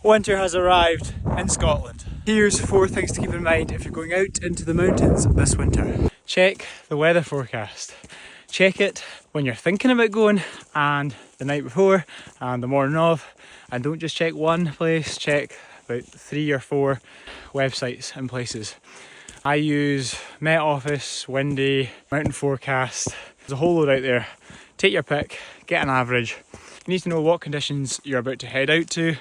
Winter has arrived in Scotland. Here's 4 things to keep in mind if you're going out into the mountains this winter. Check the weather forecast. Check it when you're thinking about going and the night before and the morning of. And don't just check one place, check about 3 or 4 websites and places. I use Met Office, Windy, Mountain Forecast. There's a whole load out there. Take your pick, get an average. You need to know what conditions you're about to head out to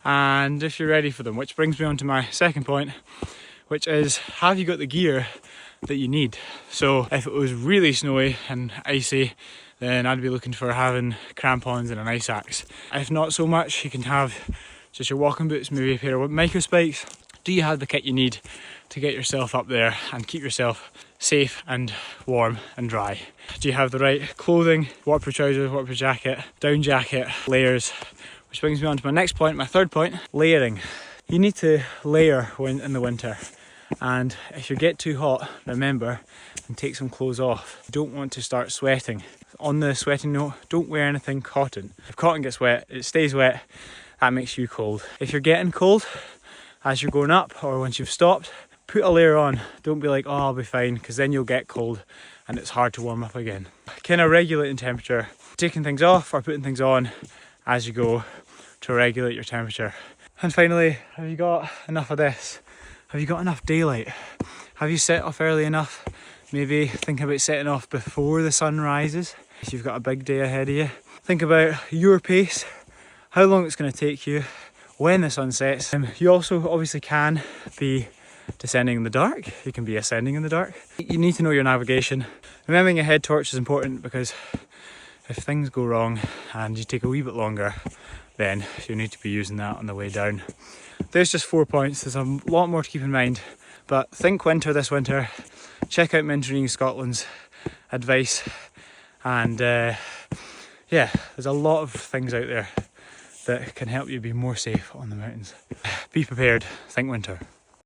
and if you're ready for them, which brings me on to my second point, which is, have you got the gear that you need? So if it was really snowy and icy, then I'd be looking for having crampons and an ice axe. If not so much, you can have just your walking boots, maybe a pair of micro spikes. Do you have the kit you need to get yourself up there and keep yourself safe and warm and dry? Do you have the right clothing, waterproof trousers, waterproof jacket, down jacket, layers? Which brings me on to my next point, my third point, layering. You need to layer in the winter. And if you get too hot, remember, and take some clothes off. You don't want to start sweating. On the sweating note, don't wear anything cotton. If cotton gets wet, it stays wet, that makes you cold. If you're getting cold, as you're going up or once you've stopped, put a layer on. Don't be like, oh, I'll be fine, because then you'll get cold and it's hard to warm up again. Kind of regulating temperature, taking things off or putting things on as you go to regulate your temperature. And finally, have you got enough of this? Have you got enough daylight? Have you set off early enough? Maybe think about setting off before the sun rises if you've got a big day ahead of you. Think about your pace, how long it's going to take you, when the sun sets. You also obviously can be descending in the dark, you can be ascending in the dark. You need to know your navigation. Remembering a head torch is important because if things go wrong and you take a wee bit longer, then you'll need to be using that on the way down. There's just 4 points, there's a lot more to keep in mind, but think winter this winter, check out Mountaineering Scotland's advice, and yeah, there's a lot of things out there that can help you be more safe on the mountains. Be prepared, think winter.